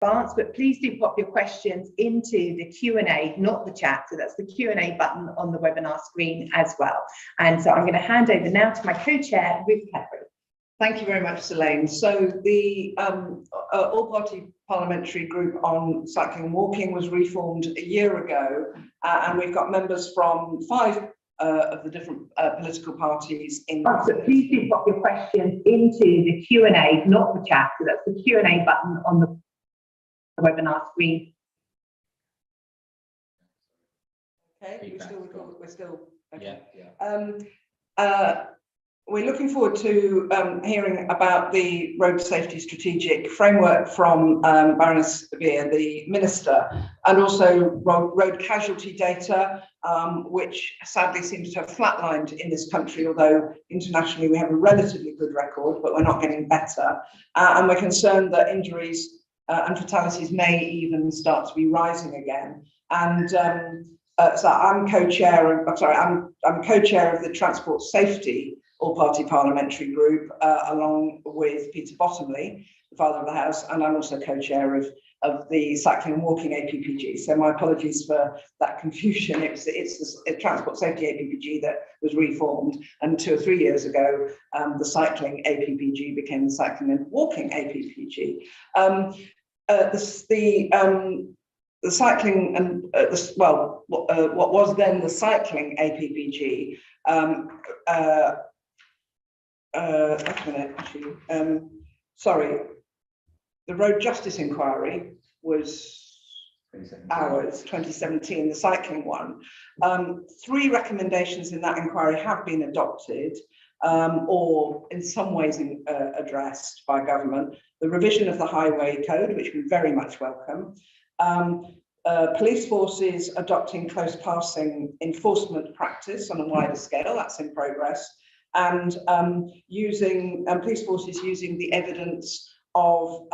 advance, but please do pop your questions into the Q&A, not the chat. So that's the Q&A button on the webinar screen as well. And so I'm going to hand over now to my co-chair, Ruth Pepper. Thank you very much, Selene. So the all-party parliamentary group on cycling and walking was reformed a year ago, and we've got members from 5 of the different political parties in. So please do pop your questions into the Q&A, not the chat. So that's the Q&A button on the webinar screen. Okay, we're still okay. Yeah. We're looking forward to hearing about the road safety strategic framework from Baroness Vere, the Minister, and also road casualty data, which sadly seems to have flatlined in this country, although internationally we have a relatively good record, but we're not getting better. And we're concerned that injuries and fatalities may even start to be rising again. And so I'm co-chair of the Transport Safety all-party parliamentary group, along with Peter Bottomley, the father of the house, and I'm also co-chair of the Cycling and Walking APPG. So my apologies for that confusion. It's the Transport Safety APPG that was reformed, and 2 or 3 years ago, the Cycling APPG became the Cycling and Walking APPG. The cycling and what was then the Cycling APPG. Sorry, the Road Justice Inquiry was 2017, the cycling one. 3 recommendations in that inquiry have been adopted or in some ways addressed by government. The revision of the highway code, which we very much welcome. Police forces adopting close passing enforcement practice on a wider scale, that's in progress. And police forces using the evidence of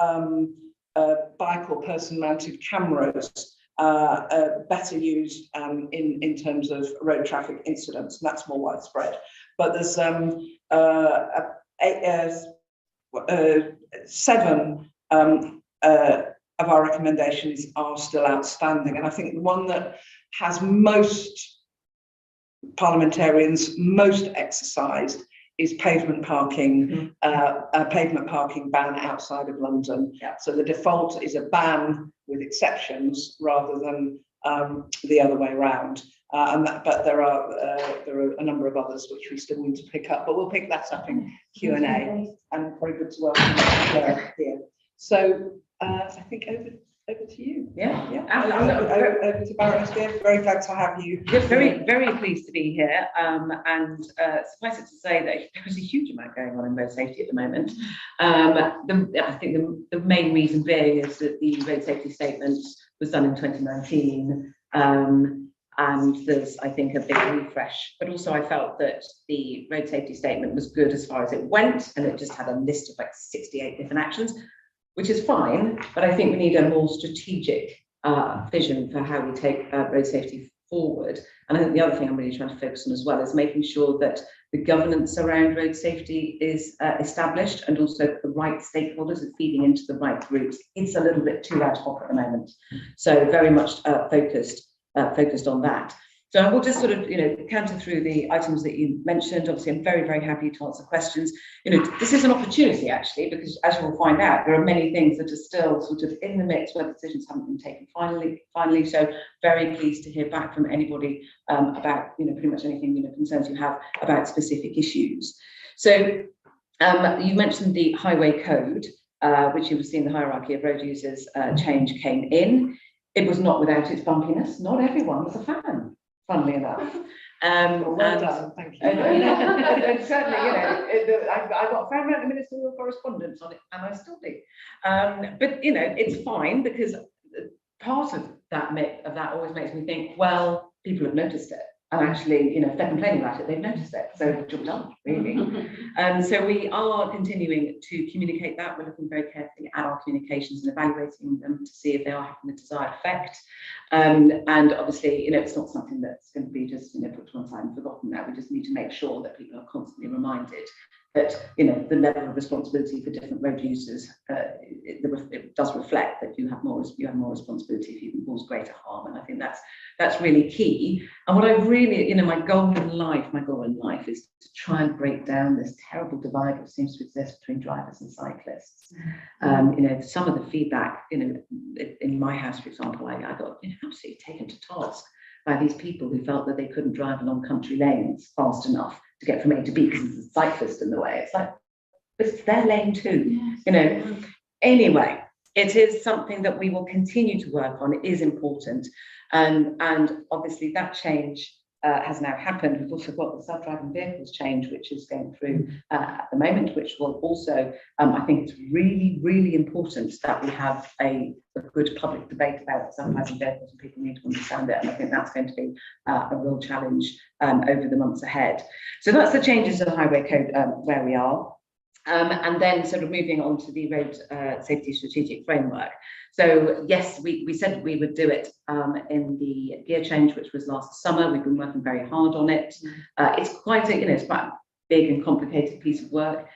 bike or person mounted cameras better used in terms of road traffic incidents, and that's more widespread. But there's 7 of our recommendations are still outstanding, and I think the one that has most parliamentarians most exercised is pavement parking, pavement parking ban outside of London. Yeah. So the default is a ban with exceptions rather than the other way around. But there are a number of others which we still need to pick up, but we'll pick that up in Q&A. And very good to welcome here. So I think over to you. Yeah. Over to Baroness Vere. Very glad to have you. Just very pleased to be here. And suffice it to say that there is a huge amount going on in road safety at the moment. I think the main reason being is that the road safety statement was done in 2019. And there's, I think, a big refresh. But also I felt that the road safety statement was good as far as it went, and it just had a list of like 68 different actions, which is fine, but I think we need a more strategic vision for how we take road safety forward. And I think the other thing I'm really trying to focus on as well is making sure that the governance around road safety is established, and also that the right stakeholders are feeding into the right groups. It's a little bit too ad hoc at the moment. So very much focused on that. So I will just sort of, counter through the items that you mentioned. Obviously, I'm very happy to answer questions. This is an opportunity actually, because as you will find out, there are many things that are still sort of in the mix where decisions haven't been taken finally. So very pleased to hear back from anybody about, pretty much anything, concerns you have about specific issues. So you mentioned the highway code, which you will see in the hierarchy of road users change came in. It was not without its bumpiness. Not everyone was a fan, funnily enough. Well done, thank you. And certainly, I got a fair amount of ministerial correspondence on it, and I still do. But it's fine, because part of that always makes me think, well, people have noticed it, and actually, if they're complaining about it, they've noticed it. So job done, really. So we are continuing to communicate that. We're looking very carefully at our communications and evaluating them to see if they are having the desired effect. And obviously, it's not something that's going to be just put to one side and forgotten. Now we just need to make sure that people are constantly reminded But the level of responsibility for different road users, it does reflect that you have more responsibility if you can cause greater harm, and I think that's really key. And what I really, my goal in life is to try and break down this terrible divide that seems to exist between drivers and cyclists. Some of the feedback, in my house, for example, I got absolutely taken to task by these people who felt that they couldn't drive along country lanes fast enough to get from A to B because there's a cyclist in the way. It's like, but it's their lane too, Anyway, it is something that we will continue to work on. It is important. And obviously that change has now happened. We've also got the self-driving vehicles change, which is going through at the moment, which will also, I think it's really, really important that we have a good public debate about self-driving vehicles, and people need to understand it. And I think that's going to be a real challenge over the months ahead. So that's the changes of the highway code where we are. And then sort of moving on to the road safety strategic framework. So yes, we said we would do it in the gear change, which was last summer. We've been working very hard on it. It's quite a big and complicated piece of work.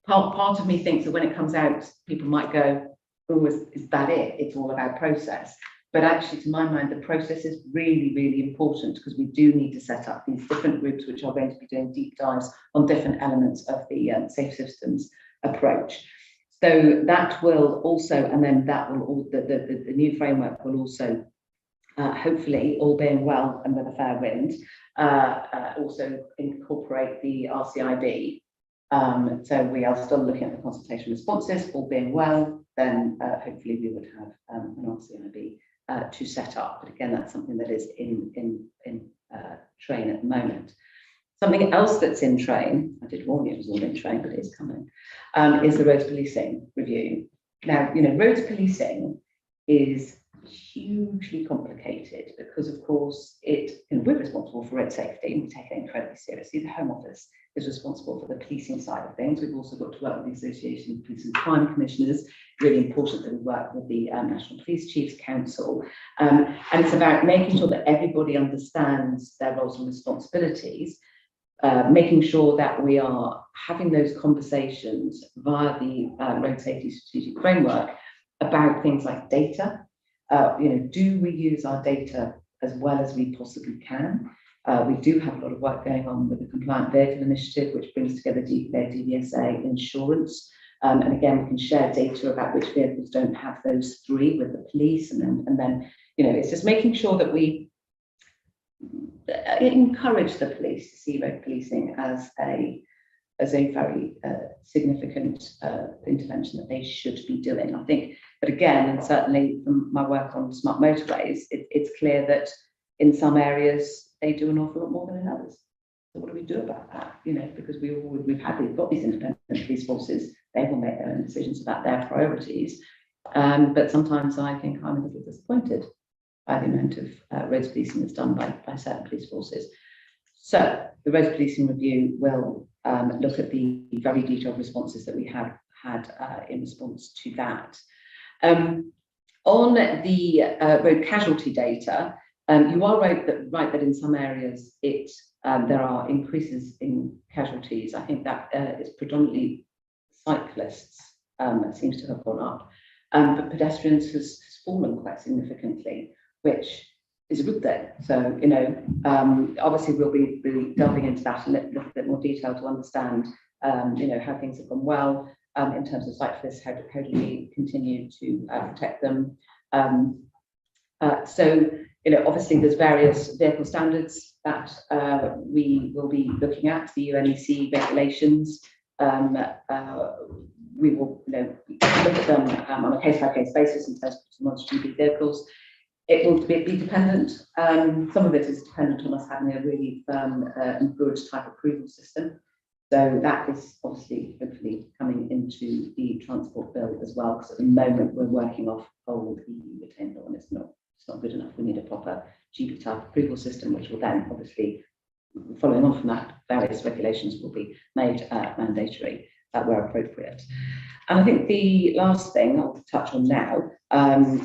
Part of me thinks that when it comes out, people might go, oh, is that it? It's all about process. But actually, to my mind, the process is really, really important, because we do need to set up these different groups which are going to be doing deep dives on different elements of the safe systems approach. So that will also, and then that will, the new framework will also, hopefully, all being well and with a fair wind, also incorporate the RCIB. So we are still looking at the consultation responses, all being well, then hopefully we would have an RCIB to set up. But again, that's something that is in train at the moment. Something else that's in train, I did warn you it was all in train, but it is coming, is the roads policing review. Now, roads policing is hugely complicated because, of course, we're responsible for road safety and we take it incredibly seriously. The Home Office is responsible for the policing side of things. We've also got to work with the Association of Police and Crime Commissioners. Really important that we work with the National Police Chiefs Council. And it's about making sure that everybody understands their roles and responsibilities, making sure that we are having those conversations via the road safety strategic framework about things like data. Do we use our data as well as we possibly can? We do have a lot of work going on with the Compliant Vehicle Initiative, which brings together their DVSA insurance. And again, we can share data about which vehicles don't have those three with the police. And then it's just making sure that we encourage the police to see road policing as a very significant intervention that they should be doing. I think, but again, and certainly from my work on smart motorways, it's clear that in some areas they do an awful lot more than in others. So what do we do about that? Because we've got these independent police forces, they will make their own decisions about their priorities. But sometimes I think I'm a little disappointed by the amount of roads policing that's done by certain police forces. So the roads policing review will look at the very detailed responses that we have had in response to that. On the road casualty data, you are right that in some areas there are increases in casualties. I think that is predominantly cyclists that seems to have gone up, but pedestrians has fallen quite significantly, which is a good thing. So obviously we'll be delving into that a little bit more detail to understand how things have gone well in terms of cyclists. How do we continue to protect them? So obviously there's various vehicle standards that we will be looking at, the UNEC regulations. We will look at them on a case-by-case basis in terms of non-stupid vehicles. It will be dependent. Some of it is dependent on us having a really firm and good type approval system. So that is obviously hopefully coming into the transport bill as well, because at the moment we're working off old EU retained law and it's not good enough. We need a proper GB type approval system, which will then obviously, following on from that, various regulations will be made mandatory where appropriate. And I think the last thing I'll touch on now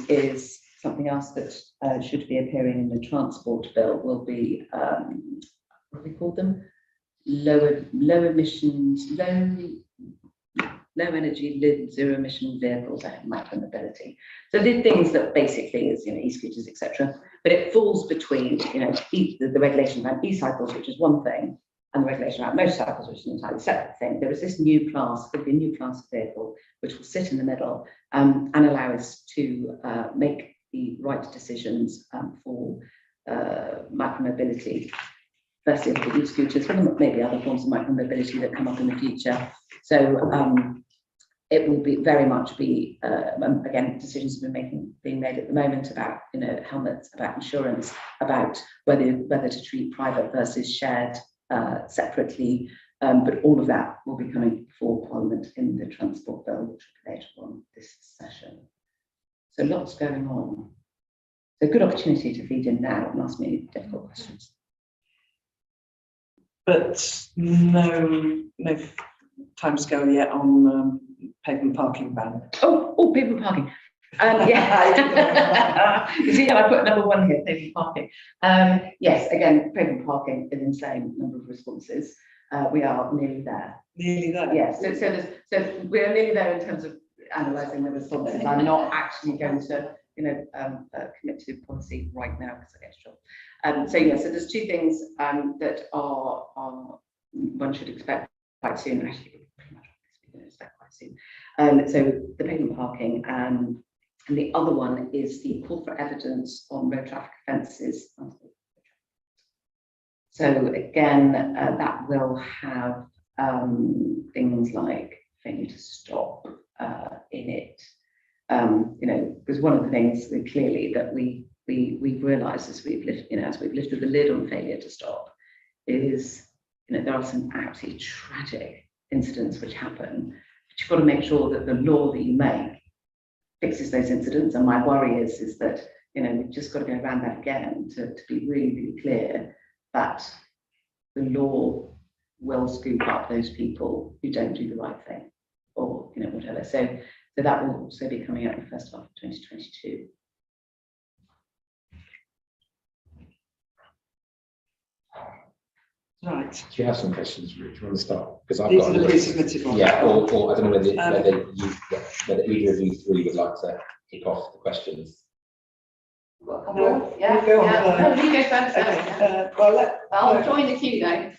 is something else that should be appearing in the transport bill will be, what do we call them? low emissions, low energy, zero emission vehicles and micromobility. So the things that basically is, e-scooters, etc. But it falls between, the regulation around e-cycles, which is one thing, and the regulation around motorcycles, which is an entirely separate thing. There is this new class, could be a new class of vehicle, which will sit in the middle and allow us to make the right decisions for micromobility. Firstly, the e-scooters, but maybe other forms of micromobility that come up in the future. So it will be very much be again, decisions have been being made at the moment about helmets, about insurance, about whether to treat private versus shared separately. But all of that will be coming before Parliament in the Transport Bill, which will be later on this session. So lots going on. So a good opportunity to feed in now and ask me difficult questions. But no timescale yet on pavement parking ban. Oh, pavement parking. Yeah. You see how I put number one here, pavement parking. Yes, again, pavement parking is insane number of responses. We are nearly there. Nearly there. Yes, so we're nearly there in terms of analysing the responses. I'm not actually going to commit to policy right now because I get a job. So there's two things that are one should expect quite soon. Actually, pretty much expect quite soon. So the pavement parking and the other one is the call for evidence on road traffic offences. So again, that will have things like failure to stop in it. Because one of the things that clearly that we've realised as we've lifted the lid on failure to stop is there are some absolutely tragic incidents which happen, but you've got to make sure that the law that you make fixes those incidents. And my worry is that we've just got to go around that again to be really, really clear that the law will scoop up those people who don't do the right thing or whatever. So that will also be coming out in the first half of 2022. Right. Do you have some questions, Ruth? Do you want to start? Because I've These got are the pre-submitted ones. Yeah, or I don't know whether either of you three would like to kick off the questions. No, Yeah. you go on, Yeah. Claire. No, you go first. Okay, well, I'll join the queue though.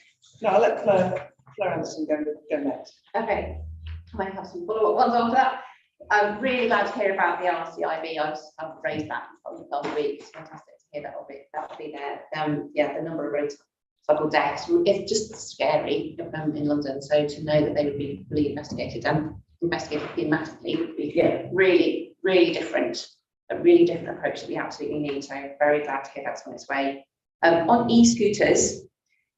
No, I'll let Claire Anderson go next. Okay. I might have some follow-up ones after that. I'm really glad to hear about the RCIB. I've raised that probably last week. It's fantastic to hear that will be there. Yeah, the number of road deaths is just scary in London. So to know that they would be fully investigated and investigated thematically would be really, really different. A really different approach that we absolutely need. So very glad to hear that's on its way. On e-scooters,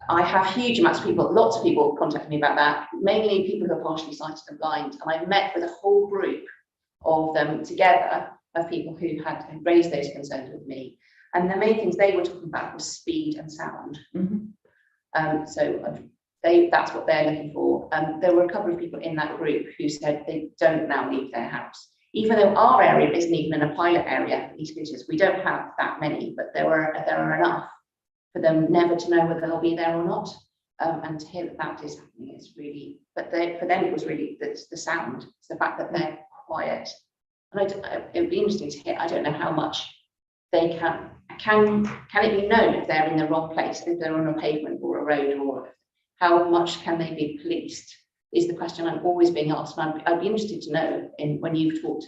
I have huge amounts of people, lots of people contacting me about that, mainly people who are partially sighted and blind. And I met with a whole group of them together, of people who had raised those concerns with me. And the main things they were talking about was speed and sound. So that's what they're looking for. There were a couple of people in that group who said they don't now leave their house. Even though our area isn't even in a pilot area for e-scooters, we don't have that many, but there are enough for them never to know whether they'll be there or not. And to hear that is happening is really, but for them it was really the sound, it's the fact that they're quiet. And it would be interesting to hear, I don't know how much they can it be known if they're in the wrong place, if they're on a pavement or a road, or how much can they be policed? Is the question I'm always being asked. And I'd be interested to know when you've talked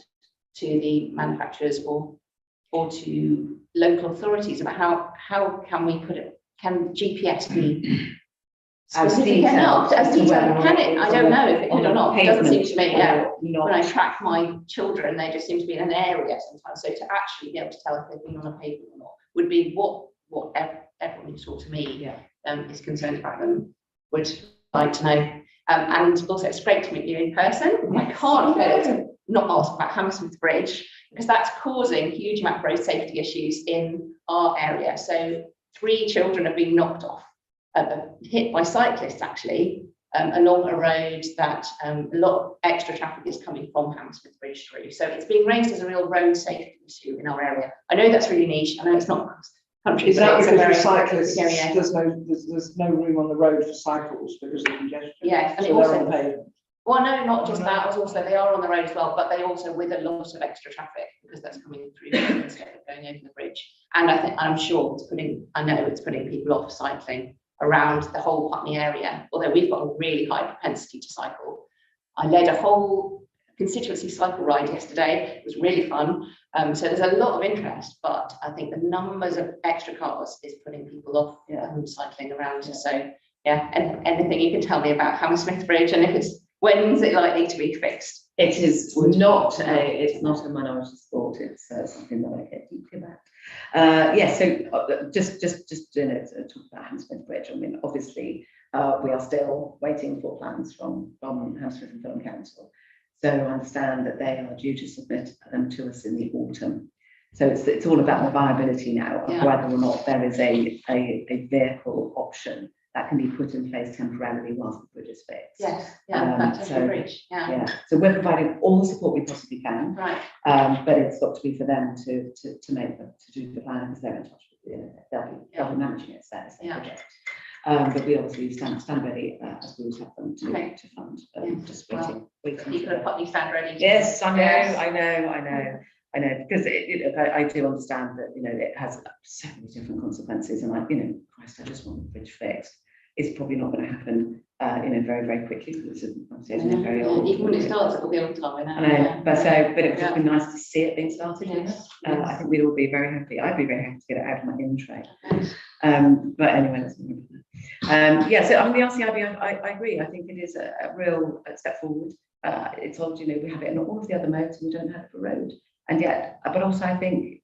to the manufacturers or to local authorities about how can we put it, can GPS be specific enough as detailed? Can it? I don't know if it could or not. It doesn't seem to me, when I track my children, they just seem to be in an area sometimes. So to actually be able to tell if they've been on a pavement or not would be what everyone who's talked to me is concerned about them would like to know. And also it's great to meet you in person. I can't afford to not ask about Hammersmith Bridge because that's causing huge amount of road safety issues in our area. So 3 children have been knocked off, hit by cyclists actually, along a road that a lot of extra traffic is coming from Hammersmith Bridge through. So it's being raised as a real road safety issue in our area. I know that's really niche. I know it's not country. Is But that it's a because very for cyclists, yeah. there's no room on the road for cycles because of congestion? Yes, and So it they're also, on the pavement. well, no, not just that, it's also they are on the road as well, but they also with a lot of extra traffic because that's coming through instead of going over the bridge. And I'm sure I know it's putting people off cycling around the whole Putney area, although we've got a really high propensity to cycle. I led a whole constituency cycle ride yesterday. It was really fun. So there's a lot of interest, but I think the numbers of extra cars is putting people off cycling around. So yeah, and anything you can tell me about Hammersmith Bridge and when's it likely to be fixed? It is not a minority sport. It's something that I care deeply about. So just talk about Hammersmith Bridge. I mean, obviously, we are still waiting for plans from Hammersmith and Fulham Council. So I understand that they are due to submit them to us in the autumn. So it's all about the viability now of whether or not there is a vehicle option that can be put in place temporarily whilst the bridge is fixed. Yes, that's the bridge. So we're providing all the support we possibly can. Right. But it's got to be for them to do the plan because they're in touch with they'll be managing it. That's their project. But we obviously stand ready as we always have them to fund. Just waiting. You could have put stand ready. Yes, I know, because I do understand that it has so many different consequences, and Christ, I just want the bridge fixed. It's probably not going to happen, very, very quickly because it's obviously very old. Even when it starts, it will be on time. I know, but it would just be nice to see it being started. Yes. I think we'd all be very happy. I'd be very happy to get it out of my in tray. But anyway, that's so I mean the RCIB, I agree. I think it is a real step forward. It's odd, we have it in all of the other modes and we don't have it for road. And yet, but also I think,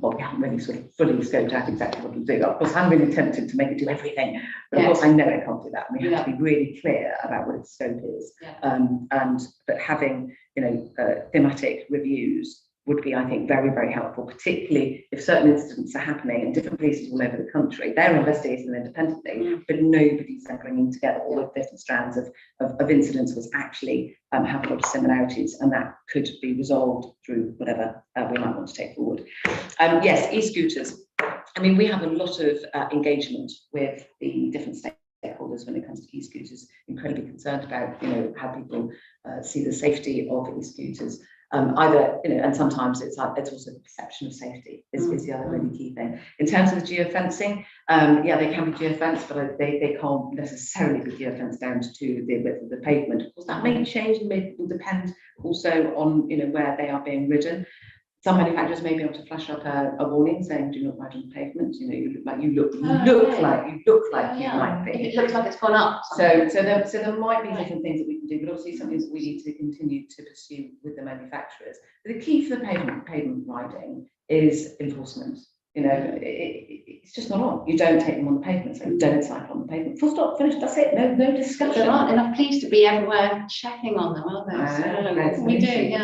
well, we haven't really sort of fully scoped out exactly what we'll do. Of course, I'm really tempted to make it do everything, but of course I know it can't do that. And we have to be really clear about what its scope is. But having, thematic reviews would be, I think, very, very helpful, particularly if certain incidents are happening in different places all over the country. They're investigating them independently, but nobody's then bringing together all of the different strands of incidents which actually have a lot of similarities, and that could be resolved through whatever we might want to take forward. Yes, e-scooters. I mean, we have a lot of engagement with the different stakeholders when it comes to e-scooters, incredibly concerned about, how people see the safety of e-scooters. And sometimes it's also the perception of safety is the other really key thing. In terms of the geofencing, they can be geofenced, but they can't necessarily be geofenced down to the width of the pavement. Of course, that may change and will depend also on where they are being ridden. Some manufacturers may be able to flash up a warning saying, "Do not ride on the pavement." You look like you might be. If it looks like it's gone up. So there might be different things that we can do, but obviously something that we need to continue to pursue with the manufacturers. But the key for the pavement riding is enforcement. It's just not on. You don't take them on the pavement, so you don't cycle on the pavement. Full stop, finished. That's it. No discussion. There aren't enough police to be everywhere checking on them, are there? So we do,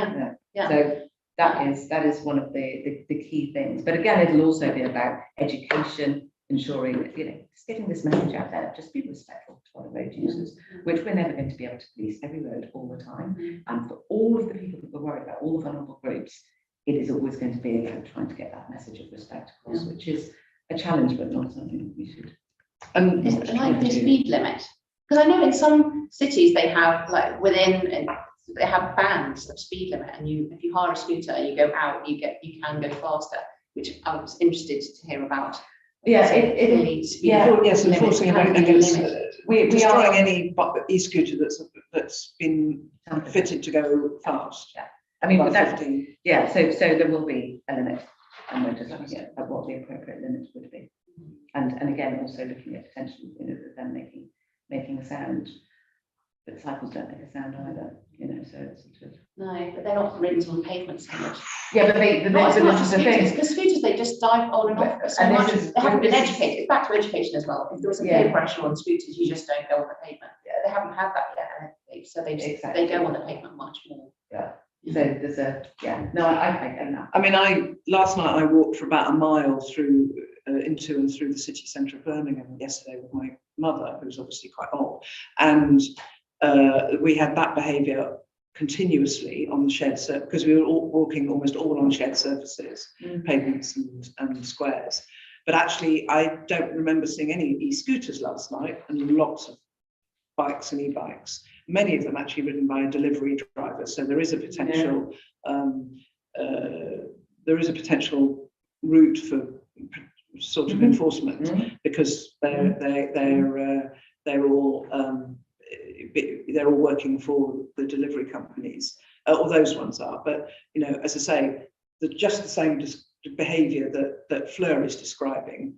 So that is one of the key things. But again, it'll also be about education, ensuring that, just getting this message out there, just be respectful to other road users, which we're never going to be able to police every road all the time. And for all of the people that we're worried about, all the vulnerable groups, it is always going to be about trying to get that message of respect across, which is a challenge, but not something that we should. And is it like the speed limit? Because I know in some cities they have they have bands of speed limit, and if you hire a scooter and you go out, you can go faster, which I was interested to hear about. Yes, enforcing against destroying any e-scooter that's been fitted to go fast. Yeah, I mean, so there will be a limit, and we're just looking at what the appropriate limit would be, and again also looking at potentially, them making a sound. But cycles don't make a sound either, so it's sort of... No, but they're not ridden on pavements so much. Yeah, but this is the thing. Because scooters, they just dive on and off so much. They haven't been educated. It's back to education as well. If there was a peer pressure on scooters, you just don't go on the pavement. They haven't had that yet, so they go on the pavement much more. Yeah. So there's I mean, last night I walked for about a mile through into and through the city centre of Birmingham yesterday with my mother, who's obviously quite old, and we had that behaviour continuously on the shared surface, because we were all walking almost all on shared surfaces, pavements and squares. But actually, I don't remember seeing any e-scooters last night, and lots of bikes and e-bikes, many of them actually ridden by a delivery driver. So there is a potential, route for sort of enforcement, because they're all working for the delivery companies, or those ones are. But you know, as I say, just the same behaviour that Fleur is describing,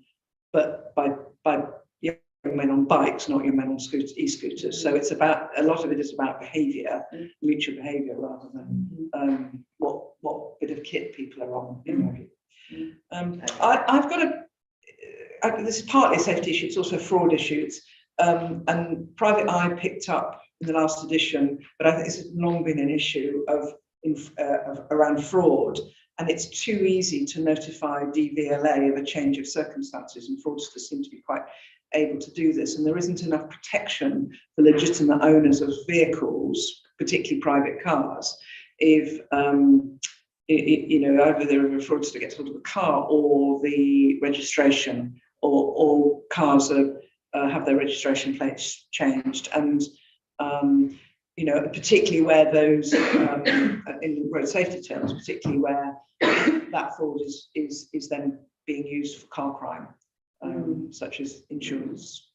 but by young men on bikes, not young men on e-scooters. So it's about, a lot of it is about behaviour, mutual behaviour, rather than what bit of kit people are on, in my view. I've got this is partly a safety issue, it's also a fraud issue. And Private Eye picked up in the last edition, but I think this has long been an issue of around fraud, and it's too easy to notify DVLA of a change of circumstances, and fraudsters seem to be quite able to do this, and there isn't enough protection for legitimate owners of vehicles, particularly private cars, if you know, either they're a fraudster gets hold of the car, or the registration, or cars have their registration plates changed, and you know, particularly where those in road safety terms, particularly where that fraud is then being used for car crime, such as insurance,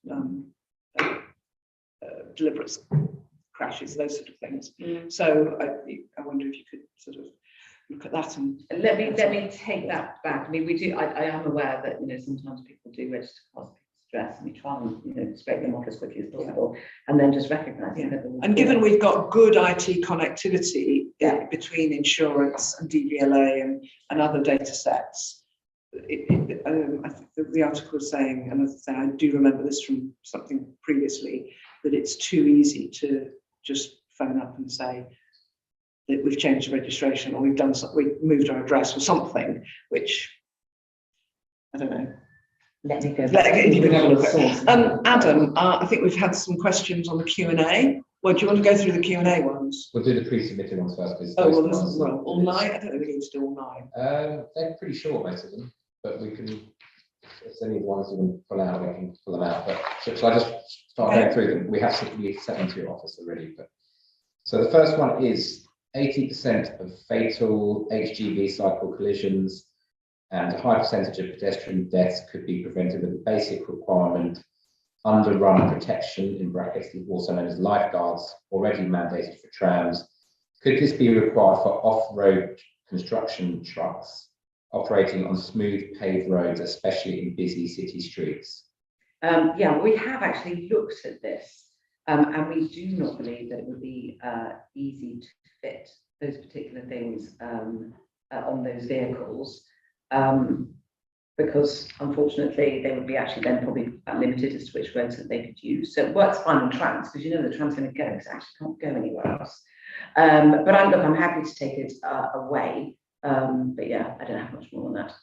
deliberate crashes, those sort of things. So I wonder if you could sort of look at that and let me take that back. I mean, we do. I am aware that, you know, sometimes people do register cars because of stress, and we try and, you know, scrape them off as quickly as possible, and then just recognise that. And given we've got good IT connectivity between insurance and DVLA and other data sets, I think the article was saying, and as I say, I do remember this from something previously, that it's too easy to just phone up and say that we've changed the registration, or we've moved our address or something, which I don't know. Let me go. Adam, I think we've had some questions on the Q&A. Well, do you want to go through the Q&A ones? We'll do the pre-submitted ones first. All night? I don't think we need to do all night. They're pretty short, most of them, but we can, if there's any ones you want to pull out, we can pull them out. But so I just start going through them. We sent them to your office already. But so the first one is 80% of fatal HGV cycle collisions and a high percentage of pedestrian deaths could be prevented with the basic requirement underrun protection, in brackets, also known as lifeguards, already mandated for trams. Could this be required for off-road construction trucks operating on smooth paved roads, especially in busy city streets? Yeah, we have actually looked at this, and we do not believe that it would be easy to fit those particular things on those vehicles, because unfortunately they would be actually then probably limited as to which roads that they could use. So it works fine on trams, because you know the tram's going to go, because it actually can't go anywhere else. But I'm happy to take it away. But yeah, I don't have much more on that.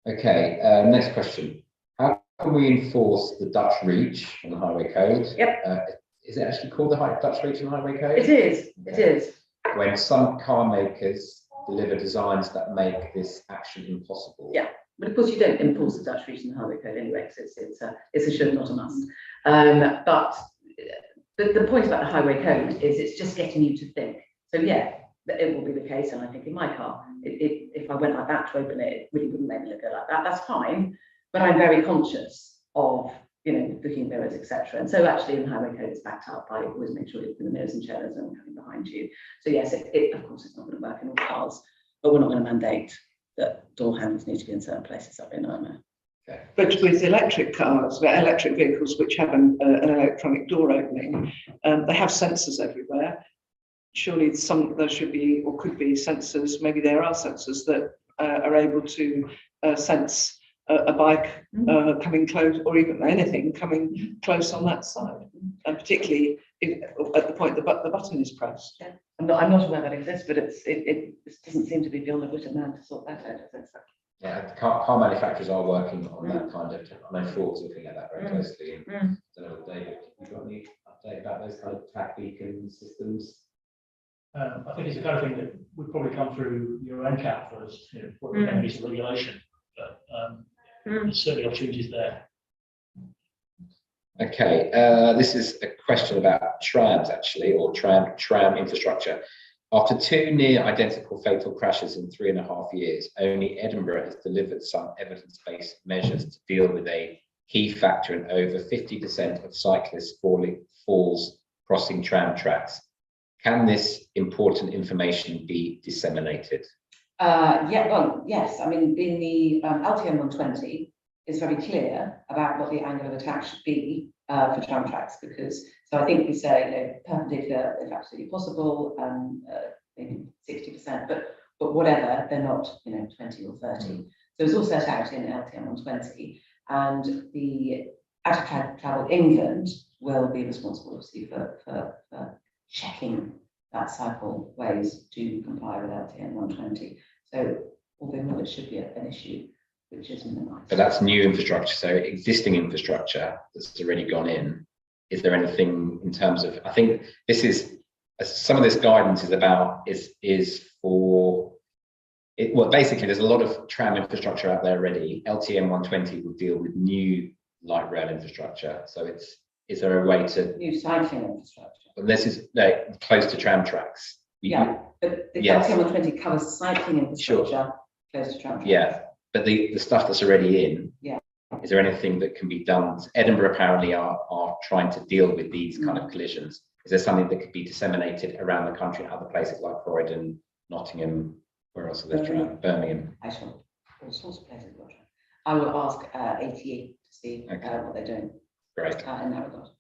Okay, next question. How can we enforce the Dutch reach on the highway code? Yep. Is it actually called the Dutch reach on the highway code? It is. Okay. It is. When some car makers deliver designs that make this action impossible. Yeah, but of course you don't enforce the Dutch reach on the highway code anyway, because it's a should, not a must. But the point about the highway code is it's just getting you to think. So yeah, it will be the case, and I think in my car, if I went like that to open it, it really wouldn't make me look good like that. That's fine, but I'm very conscious of, you know, looking mirrors, etc. And so actually in the highway code it's backed up by always make sure you open the mirrors and share there's no one coming behind you. So yes, of course it's not going to work in all cars, but we're not going to mandate that door handles need to be in certain places. That'd be a nightmare. Okay. But with electric cars, electric vehicles which have an electronic door opening, they have sensors everywhere. Surely there should be, or could be, sensors, maybe there are sensors that are able to sense a bike coming close, or even anything coming close on that side, and particularly at the point the button is pressed. Yeah. I'm not aware that exists, but it doesn't seem to be beyond the wit of man to sort that out, does it? Yeah, car manufacturers are working on that kind of. I know Ford's looking at that very closely. And I don't know, David, you got any update about those kind of track beacon systems? I think it's the kind of thing that would probably come through your NCAP first, you know, what the going to be some regulation, but there's certainly opportunities there. Okay, this is a question about trams actually, or tram infrastructure. After 2 near identical fatal crashes in 3.5 years, only Edinburgh has delivered some evidence-based measures to deal with a key factor in over 50% of cyclists falls crossing tram tracks. Can this important information be disseminated? Yeah, well, yes. I mean, in the LTM 120 is very clear about what the angle of attack should be for tram tracks, because so I think we say, you know, perpendicular if absolutely possible, maybe 60%, but whatever, they're not, you know, 20 or 30. So it's all set out in LTM 120, and the Out of Travel England will be responsible, obviously, for checking that cycle ways to comply with LTM 120. So although it should be an issue which is minimised. But that's new infrastructure, so existing infrastructure that's already gone in. Is there anything in terms of, I think this is, some of this guidance is about, is for, well, basically there's a lot of tram infrastructure out there already. LTM 120 will deal with new light rail infrastructure. So is there a way to? New cycling infrastructure. Well, this is close to tram tracks. Yeah, but the Yes. LTM 120 covers cycling infrastructure close to tram tracks. Yeah, but the stuff that's already in, Yeah. is there anything that can be done? Edinburgh apparently are trying to deal with these kind of collisions. Is there something that could be disseminated around the country, other places like Croydon, Nottingham, where else are there tram? Birmingham? I shall, all sorts of places. I will ask ATE to see what they're doing. Great. In that regard.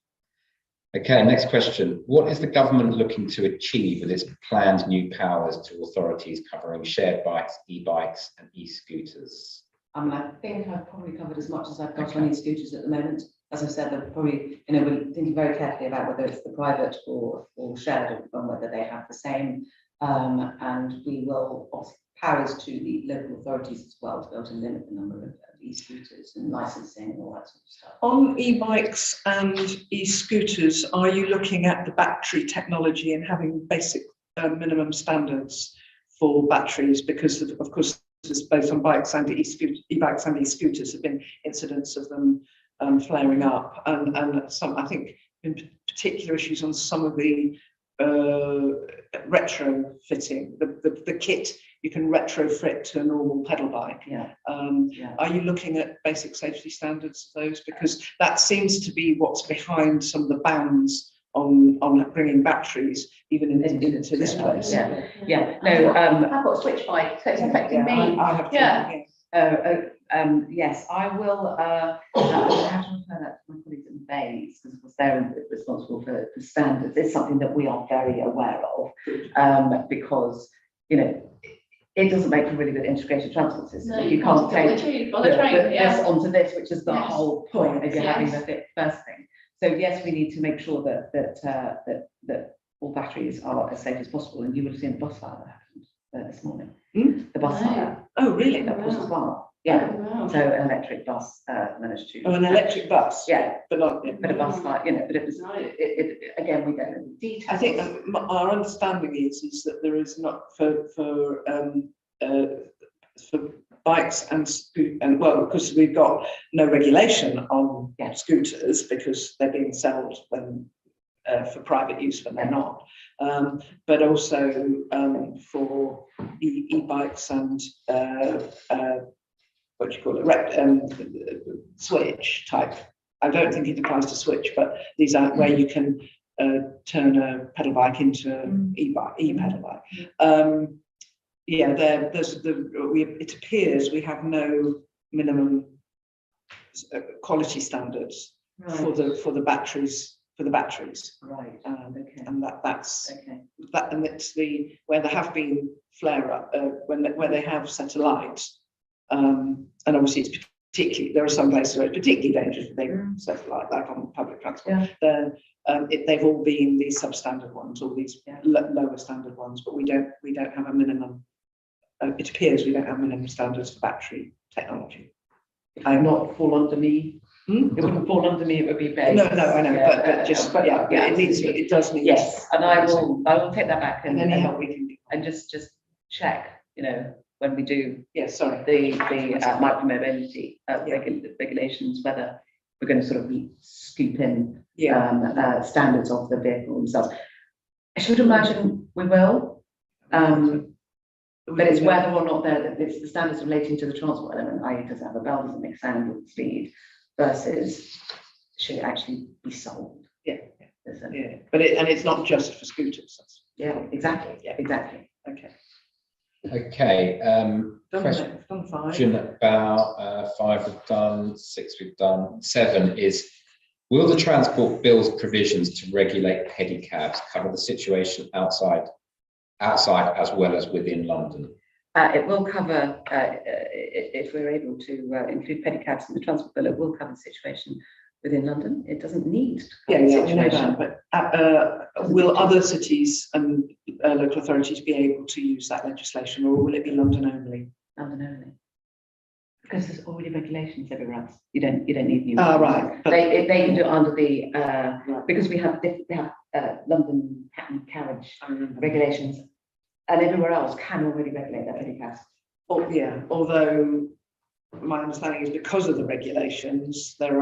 Okay, next question. What is the government looking to achieve with its planned new powers to authorities covering shared bikes, e-bikes and e-scooters? I mean, I think I've probably covered as much as I've got on e-scooters at the moment. As I said, they're probably, you know, we're thinking very carefully about whether it's the private or shared, and whether they have the same. And we will offer powers to the local authorities as well to be able to limit the number of e-scooters and licensing and all that sort of stuff. On e-bikes and e-scooters, are you looking at the battery technology and having basic minimum standards for batteries? Because of course, there's both on bikes and e-bikes and e-scooters have been incidents of them flaring up, and some, I think, in particular issues on some of the retrofitting, the kit you can retrofit to a normal pedal bike. Yeah. Are you looking at basic safety standards of those? Because that seems to be what's behind some of the bans on bringing batteries even into this place. Yeah. No. I've got a switch bike, so it's affecting me. I have to, Yes, I will. I have to refer that to my colleagues at Bays, because of course they're responsible for standards. It's something that we are very aware of, because, you know, it doesn't make a really good integrated transport system. No, you can't take this onto this, which is the Yes. whole point of you having Yes. the first thing. So yes, we need to make sure that all batteries are as safe as possible. And you would have seen the bus fire that happened this morning. The bus No. fire Oh, really? that was a Wow. spark. Yeah. Wow. So an electric bus managed to. Oh, an electric bus? Yeah. But not. But a bus fire, you know, but it was, Right. again, we don't know the details. I think our understanding is that there is not for bikes and well, because we've got no regulation on scooters because they're being sold when for private use when they're not, but also for e-bikes and what do you call it, switch type. I don't think it applies to switch, but these are where you can turn a pedal bike into an e-pedal bike. Yeah, it appears we have no minimum quality standards for the batteries. Right. Okay. And that's Okay. that, and it's where there have been flare up where they have set a light, and obviously it's particularly, there are some places where it's particularly dangerous if they set a light, like on public transport. Yeah. They've all been these substandard ones, all these lower standard ones, but we don't have a minimum. It appears we don't have minimum standards for battery technology. Not fall under me. It wouldn't fall under me, it would be based. No, I know, Yeah, but just, but it does need. Yes, and I will take that back And any help we can give. and just check, when we do Yeah, sorry. the micromobility regulations, whether we're going to sort of scoop in standards of the vehicle themselves. I should imagine we will, but it's whether or not it's the standards relating to the transport element, i.e. does it have a bell, does it make sound with speed, versus should it actually be sold? Yeah. Yeah. But it's not just for scooters. Yeah, exactly. Yeah, exactly. Okay. Okay. Done 5. Question about 5 we've done, 6 we've done, 7 is, will the transport bill's provisions to regulate pedicabs cover the situation outside as well as within London? It will cover, if we're able to include pedicabs in the transport bill, it will cover the situation within London. It doesn't need to cover the situation. But will other cities and local authorities be able to use that legislation, or will it be London only? London only. Because there's already regulations everywhere else. You don't need new. Right. They can do it under the because we have London pattern carriage regulations, and everywhere else can already regulate their pedicabs. Oh, yeah. Although my understanding is because of the regulations, there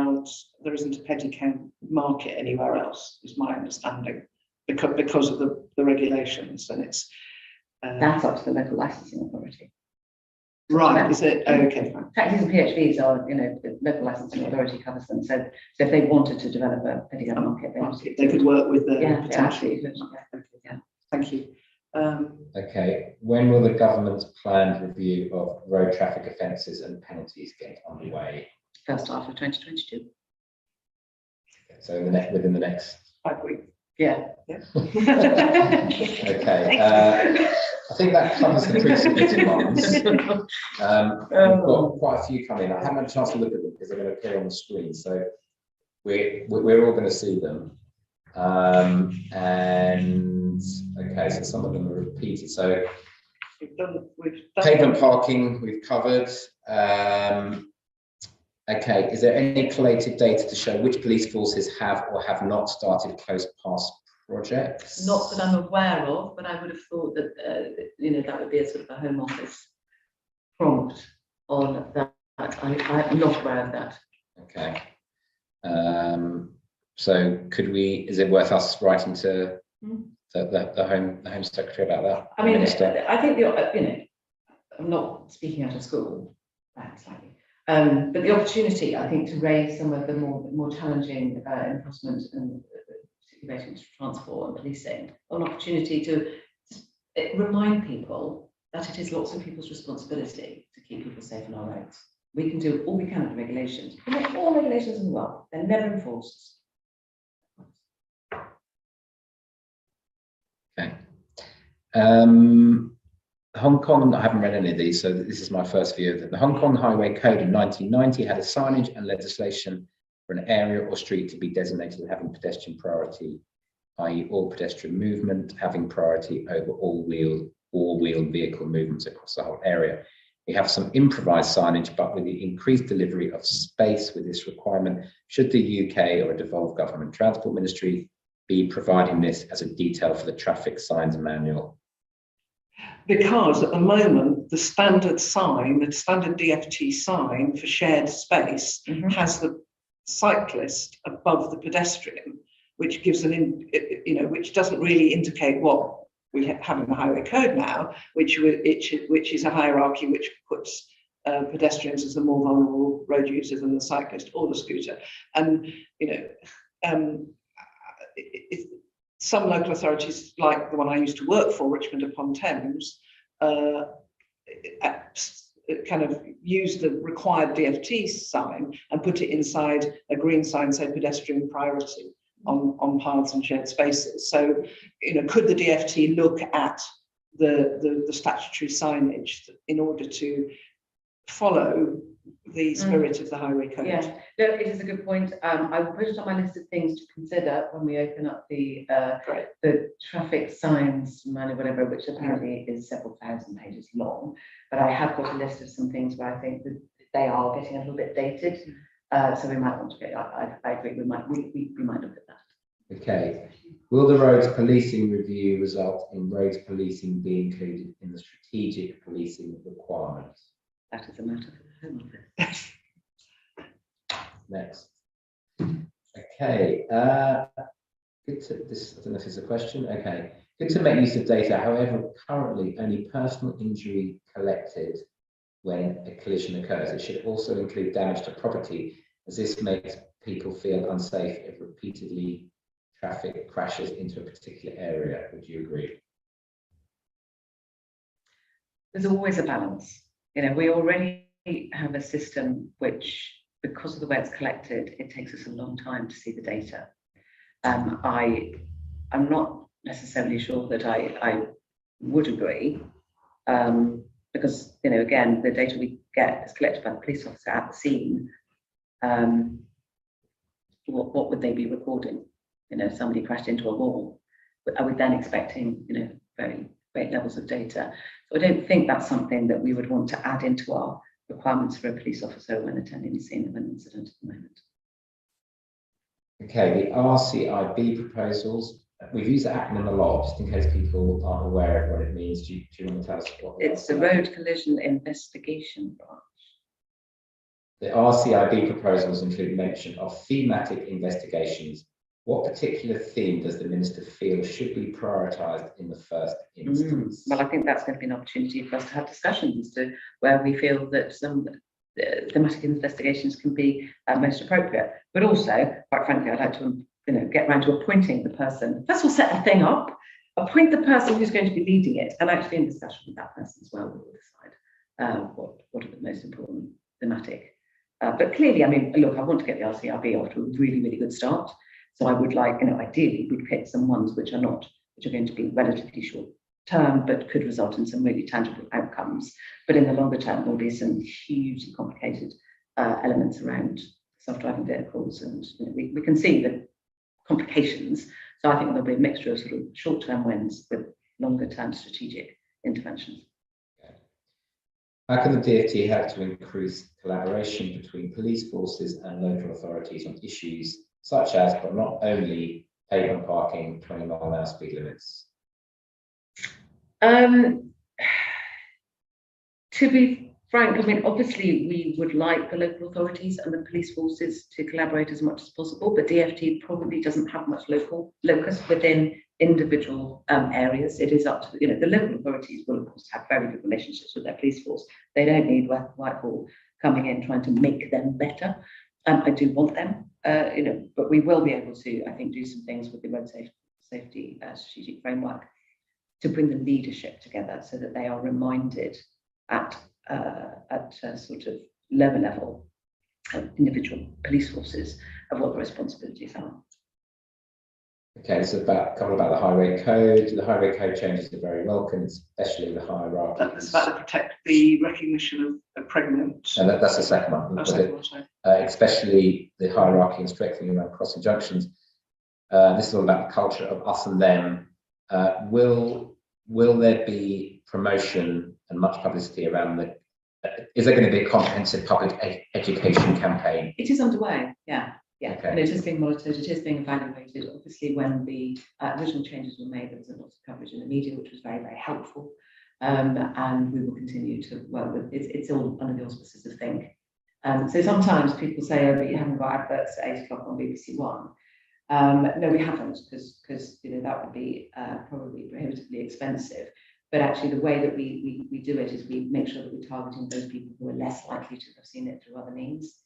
isn't a pedicab market anywhere else. Is my understanding because of the regulations, and it's that's up to the local licensing authority. Right, is it? Oh, okay. Taxis and PHVs are, the local licensing authority covers them. So if they wanted to develop a pedicab market, they could work with the potentially. Yeah. Thank you. Okay. When will the government's planned review of road traffic offences and penalties get underway? First half of 2022. So within the next 5 weeks. Yeah. Okay. I think that covers the pre-submitted ones. We've got quite a few coming. I haven't had a chance to look at them because they're going to appear on the screen. So we're all going to see them. And okay, so some of them are repeated. So We've done pavement parking we've covered. Okay, is there any collated data to show which police forces have or have not started close pass projects? Not that I'm aware of, but I would have thought that that would be a sort of a Home Office prompt on that. I'm not aware of that. Okay. So is it worth us writing to the Home Secretary about that? I mean, Minister? I think I'm not speaking out of school, slightly. But the opportunity, I think, to raise some of the more challenging enforcement and relating to transport and policing, an opportunity to remind people that it is lots of people's responsibility to keep people safe on our roads. We can do all we can with the regulations. We make all regulations in the world, they're never enforced. Okay. Hong Kong, I haven't read any of these, so this is my first view of it. The Hong Kong Highway Code in 1990 had a signage and legislation for an area or street to be designated as having pedestrian priority, i.e. all pedestrian movement having priority over all-wheel vehicle movements across the whole area. We have some improvised signage, but with the increased delivery of space with this requirement, should the UK or a devolved government transport ministry be providing this as a detail for the traffic signs manual? Because at the moment, the standard sign, the standard DFT sign for shared space has the cyclist above the pedestrian, which gives which doesn't really indicate what we have in the highway code now, which is a hierarchy which puts pedestrians as the more vulnerable road user than the cyclist or the scooter. And some local authorities, like the one I used to work for, Richmond upon Thames, kind of use the required DFT sign and put it inside a green sign, say pedestrian priority on paths and shared spaces. So, could the DFT look at the statutory signage in order to follow the spirit of the highway code? Yeah, no, it is a good point. I will put it on my list of things to consider when we open up the traffic signs manual, whatever, which apparently is several thousand pages long. But I have got a list of some things where I think that they are getting a little bit dated. So we might want to go, I agree, we might look at that. Okay. Will the roads policing review result in roads policing being included in the strategic policing requirements? That is a matter for the Home Office. Next. Okay. Good to, this, I don't know if it's a question. Okay. Good to make use of data. However, currently only personal injury collected when a collision occurs. It should also include damage to property, as this makes people feel unsafe if repeatedly traffic crashes into a particular area. Would you agree? There's always a balance. You know, we already have a system which, because of the way it's collected, it takes us a long time to see the data. I'm not necessarily sure that I would agree, because, you know, again, the data we get is collected by the police officer at the scene. What would they be recording? You know, somebody crashed into a wall. Are we then expecting, you know, very great levels of data? So I don't think that's something that we would want to add into our requirements for a police officer when attending the scene of an incident at the moment. Okay, the RCIB proposals. We've used that acronym a lot, just in case people aren't aware of what it means. Do you want to tell us what it's the Road Collision Investigation Branch. The RCIB proposals include mention of thematic investigations. What particular theme does the Minister feel should be prioritised in the first instance? Well, I think that's going to be an opportunity for us to have discussions as to where we feel that some thematic investigations can be most appropriate. But also, quite frankly, I'd like to, you know, get round to appointing the person. First of all, set the thing up, appoint the person who's going to be leading it, and actually in discussion with that person as well, we will decide what are the most important thematic. But clearly, I mean, look, I want to get the RCRB off to a really, really good start. So I would like, you know, ideally we'd pick some ones which are going to be relatively short term, but could result in some really tangible outcomes. But in the longer term, there'll be some hugely complicated elements around self-driving vehicles, and you know, we can see the complications. So I think there'll be a mixture of sort of short-term wins with longer-term strategic interventions. How can the DfT help to increase collaboration between police forces and local authorities on issues such as, but not only, pavement parking, 20-mile-an-hour speed limits? To be frank, I mean, obviously we would like the local authorities and the police forces to collaborate as much as possible, but DfT probably doesn't have much locus within individual areas. It is up to, you know, the local authorities will of course have very good relationships with their police force. They don't need Whitehall coming in trying to make them better. I do want them, you know, but we will be able to, I think, do some things with the road safety strategic framework to bring the leadership together so that they are reminded at sort of lower level individual police forces of what the responsibilities are. Okay, so a couple about the highway code. The highway code changes are very welcome, especially the hierarchy. That's about to protect the recognition of pregnant. And that's the second one. Especially the hierarchy and strengthening around crossing junctions. This is all about the culture of us and them. Will there be promotion and much publicity around the? Is there going to be a comprehensive public education campaign? It is underway. Yeah. Yeah, okay. And it is being monitored, it is being evaluated. Obviously, when the original changes were made, there was a lot of coverage in the media, which was very, very helpful. And we will continue to work with it. It's all under the auspices of Think. So sometimes people say, oh, but you haven't got adverts at 8 o'clock on BBC One. No, we haven't, because you know that would be probably prohibitively expensive. But actually, the way that we do it is we make sure that we're targeting those people who are less likely to have seen it through other means.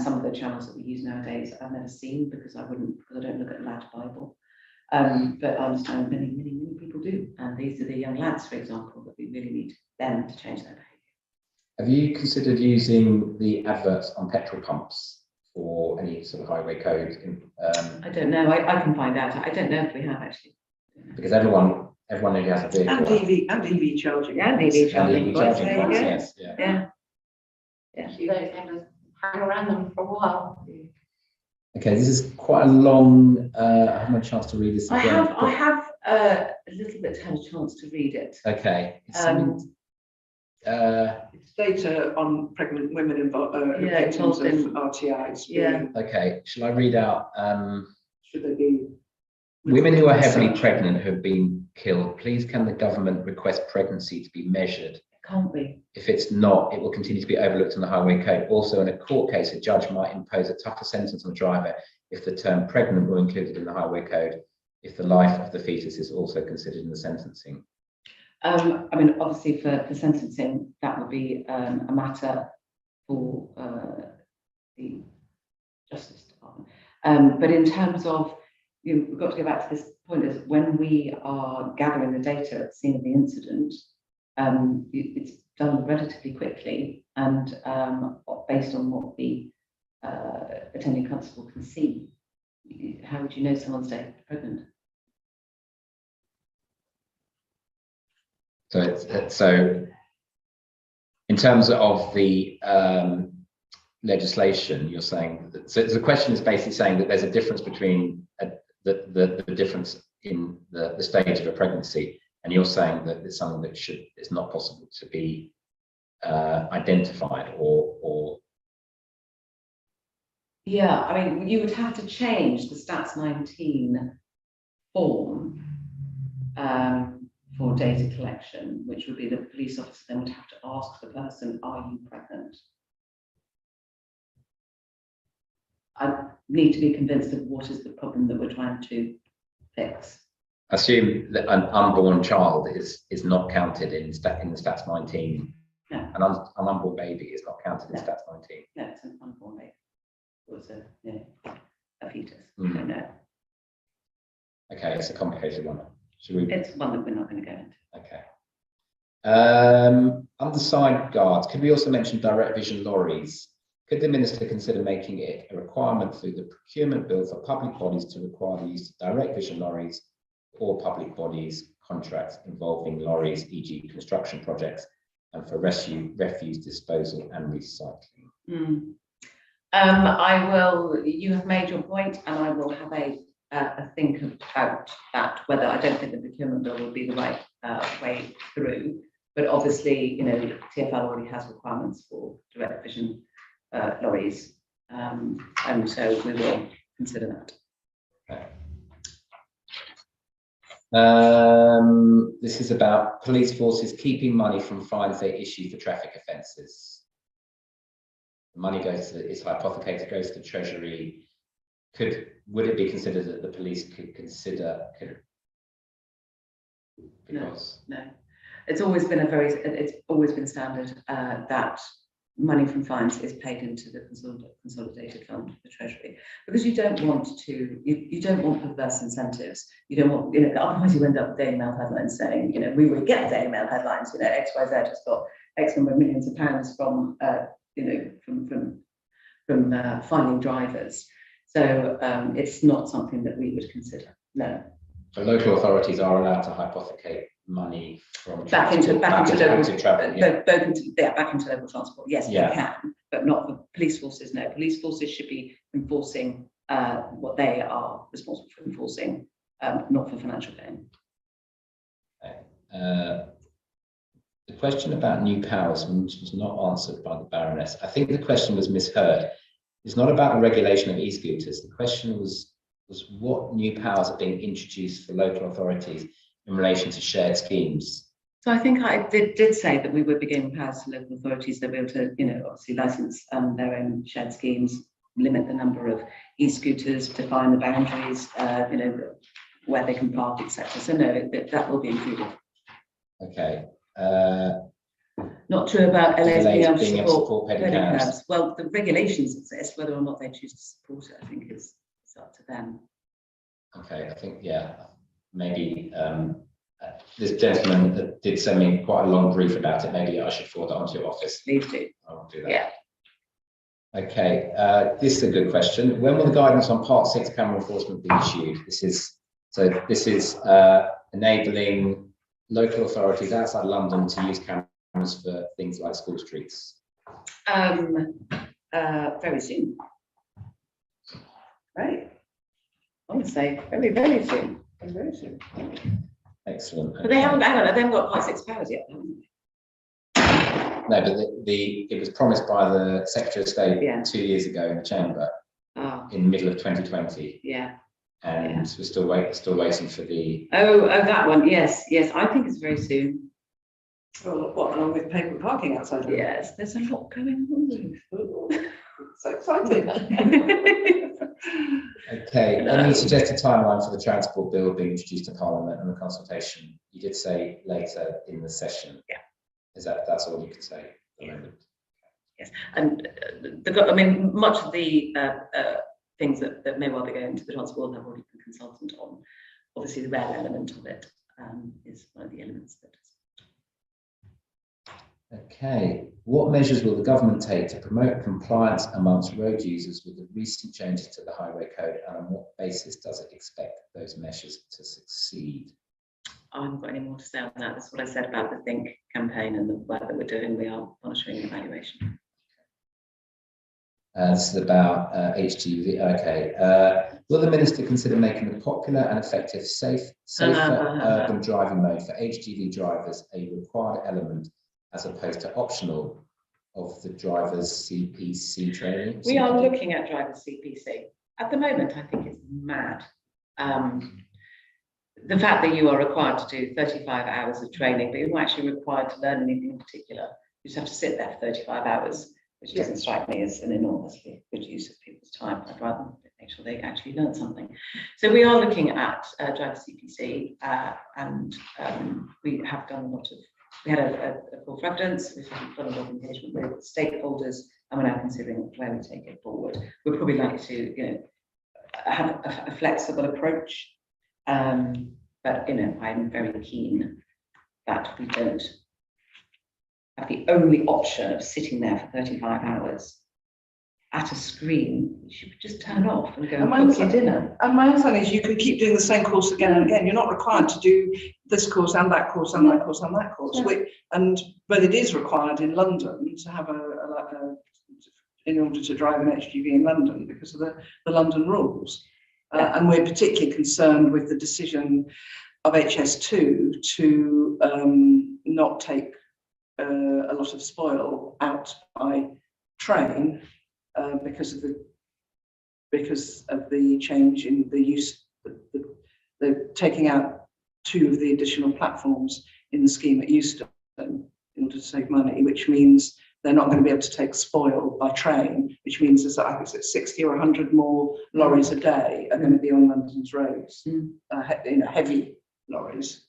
Some of the channels that we use nowadays I've never seen because I don't look at Lad Bible. But I understand many people do. And these are the young lads, for example, that we really need them to change their behaviour. Have you considered using the adverts on petrol pumps for any sort of highway code? I don't know. I can find out. I don't know if we have actually. Because everyone who has a vehicle. And EV charging. Yeah, EV charging. Yes. Yeah. Actually, those cameras hang around them for a while. Okay, this is quite a long. I haven't had a chance to read this again. I have a little bit had a chance to read it. Okay. It's data on pregnant women victims of RTIs. Yeah. Okay, shall I read out? Should they be? Women who are heavily pregnant who have been killed, please can the government request pregnancy to be measured? It can't be. If it's not, it will continue to be overlooked in the Highway Code. Also, in a court case, a judge might impose a tougher sentence on the driver if the term pregnant were included in the Highway Code, if the life of the fetus is also considered in the sentencing. I mean, obviously for sentencing, that would be a matter for the Justice Department. But in terms of, we've got to go back to this point, is when we are gathering the data at the scene of the incident, it's done relatively quickly and based on what the attending constable can see. How would you know someone's pregnant? So in terms of the legislation, you're saying that, so the question is basically saying that there's a difference between the difference in the stage of a pregnancy, and you're saying that it's something that it's not possible to be identified or. Yeah, I mean, you would have to change the Stats 19 form for data collection, which would be the police officer then would have to ask the person, are you pregnant? I need to be convinced of what is the problem that we're trying to fix. Assume that an unborn child is not counted in the Stats 19. No. An unborn baby is not counted in Stats 19. No, it's an unborn baby. It was a fetus. Mm. No. Okay, it's a complicated one. Should we? It's one that we're not going to go into. Okay. Under side guards, could we also mention direct vision lorries? Could the minister consider making it a requirement through the procurement bill for public bodies to require the use of direct vision lorries or public bodies contracts involving lorries, e.g. construction projects, and for refuse disposal and recycling? Mm. You have made your point, and I will have a think about that, whether I don't think the procurement bill will be the right way through, but obviously, TfL already has requirements for direct vision lorries, and so we will consider that. Okay. This is about police forces keeping money from fines they issue for traffic offences. The money is hypothecated, goes to Treasury. Would it be considered that the police could consider? Because no, it's always been standard that money from fines is paid into the consolidated fund of the Treasury, because you don't want perverse incentives. You don't want, otherwise you end up with Daily Mail headlines saying, we would get Daily Mail headlines, XYZ has got X number of millions of pounds from finding drivers. So it's not something that we would consider. No. So local authorities are allowed to hypothecate money from back into local travel. Yeah. Back into local transport. Yes, they can, but not for police forces. No, police forces should be enforcing what they are responsible for enforcing, not for financial gain. Okay. The question about new powers, which was not answered by the Baroness. I think the question was misheard. It's not about the regulation of e-scooters. The question was what new powers are being introduced for local authorities in relation to shared schemes. So I think I did say that we would be giving powers to local authorities. They'll be able to, obviously license their own shared schemes, limit the number of e-scooters, define the boundaries, where they can park, etc. So no, that will be included. Okay. Not true about LAs being able to support pedicabs. Well, the regulations exist. Whether or not they choose to support it, I think is up to them. Okay, I think maybe this gentleman did send me quite a long brief about it. Maybe I should forward that onto your office. Please do. I will do that. Yeah. Okay, this is a good question. When will the guidance on Part 6 camera enforcement be issued? This is enabling local authorities outside London to use cameras for things like school streets. Very soon. Right. I would say very, very soon. Very soon. Excellent. But they haven't got Part 6 powers yet, haven't they? No, but it was promised by the Secretary of State Yeah. 2 years ago in the chamber Oh, in the middle of 2020, yeah. and Yeah. we're still waiting for the. Oh, that one. Yes, yes. I think it's very soon. Well, what, along with pavement parking outside? Yes, there's a lot going on. So exciting. Okay, any suggested timeline for the transport bill being introduced to Parliament and the consultation? You did say later in the session. Yeah. That's all you could say at the moment? Yes, and I mean, much of the things that may well be going to the transport, I've already been consultant on. Obviously, the rail element of it is one of the elements that. Okay, what measures will the government take to promote compliance amongst road users with the recent changes to the highway code, and on what basis does it expect those measures to succeed? I haven't got any more to say on that. That's what I said about the Think campaign and the work that we're doing. We are monitoring and evaluation. This is about HGV. Okay, will the minister consider making a popular and effective safer urban driving mode for HGV drivers a required element, as opposed to optional, of the driver's CPC training? We are looking at driver's CPC. At the moment, I think it's mad. The fact that you are required to do 35 hours of training, but you're not actually required to learn anything in particular. You just have to sit there for 35 hours, which doesn't strike me as an enormously good use of people's time. I'd rather make sure they actually learn something. So we are looking at driver's CPC, and we have done a lot of. We had a call for evidence. We've done a lot of engagement with stakeholders, and we're now considering where we take it forward. We're probably likely to, have a flexible approach, but I'm very keen that we don't have the only option of sitting there for 35 hours at a screen, which you could just turn off and go and cook your dinner. And my understanding is you could keep doing the same course again and again. You're not required to do this course and that course and that course and that course. Yeah. But it is required in London to have in order to drive an HGV in London because of the London rules. And we're particularly concerned with the decision of HS2 to not take a lot of spoil out by train. Because of the change in the use, the taking out 2 of the additional platforms in the scheme at Euston in order to save money, which means they're not going to be able to take spoil by train, which means there's, I think it's 60 or 100 more lorries a day are going to be on London's roads, heavy lorries,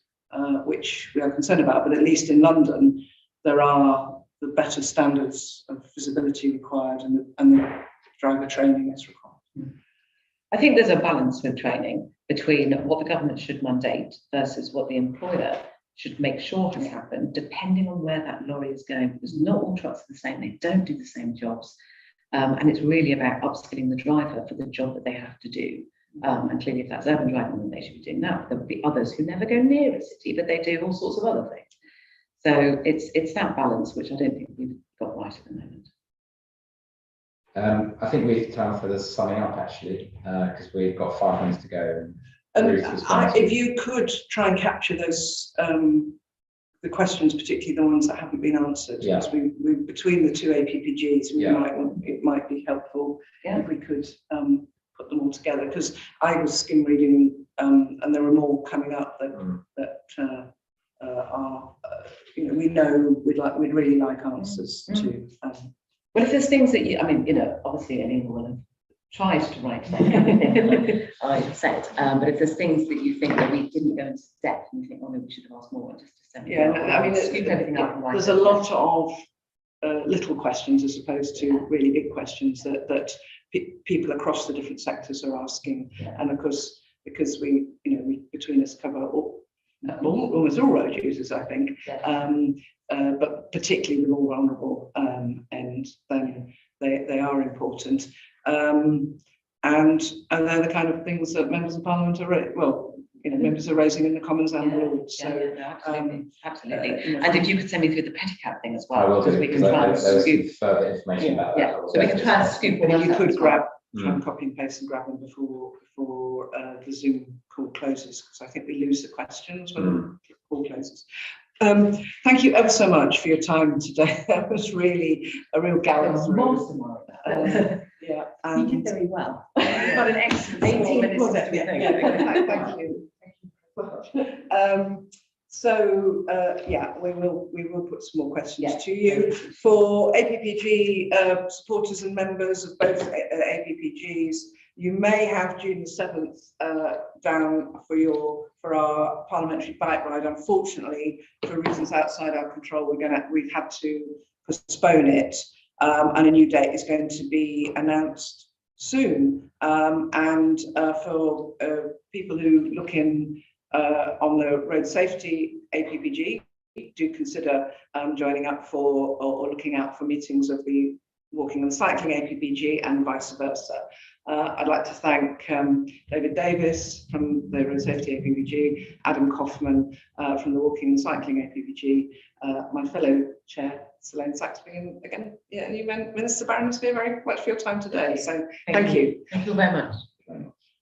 which we are concerned about. But at least in London, there are the better standards of visibility required, and the driver training is required. I think there's a balance with training between what the government should mandate versus what the employer should make sure can happen, depending on where that lorry is going, because not all trucks are the same. They don't do the same jobs. And it's really about upskilling the driver for the job that they have to do. And clearly, if that's urban driving, then they should be doing that. There will be others who never go near a city, but they do all sorts of other things. So it's that balance which I don't think we've got right at the moment. I think we've time for the summing up actually, because we've got 5 minutes to go. And if you could try and capture those the questions, particularly the ones that haven't been answered, because we between the 2 APPGs, it might be helpful if we could put them all together, because I was skim reading and there are more coming up that are we know we'd really like answers to. Well, if there's things that obviously anyone will have tried to write down everything I said, but if there's things that you think that we didn't go into depth and you think, maybe we should have asked more, just to send me. Scoop everything up and write there's a lot of little questions as opposed to really big questions that people across the different sectors are asking, and of course because we between us cover almost all road users, I think, but particularly the more vulnerable, and then they are important, and they're the kind of things that members of Parliament are members are raising in the Commons and the Lords. Absolutely. And if you could send me through the Petticoat thing as well, I will do, we can try and scoop further information about that. So we can try and scoop. If you could grab, try and copy and paste and grab them before the Zoom call closes, because I think we lose the questions when the call closes. Thank you ever so much for your time today. That was really a real gallop through. Yeah, You did and very well. You've got an excellent 18 minister. Thank you. Yeah, we will put some more questions to you. For APPG supporters and members of both APPGs, you may have June the 7th down for our parliamentary bike ride. Unfortunately, for reasons outside our control, we've had to postpone it, and a new date is going to be announced soon. For people who look in on the road safety APPG, do consider joining up for or looking out for meetings of the walking and cycling APPG and vice versa. I'd like to thank David Davis from the Road Safety APPG, Adam Kaufman from the Walking and Cycling APPG, my fellow chair, Selene Saxby, and again, new Minister Baroness, very much for your time today. So thank you. Thank you very much.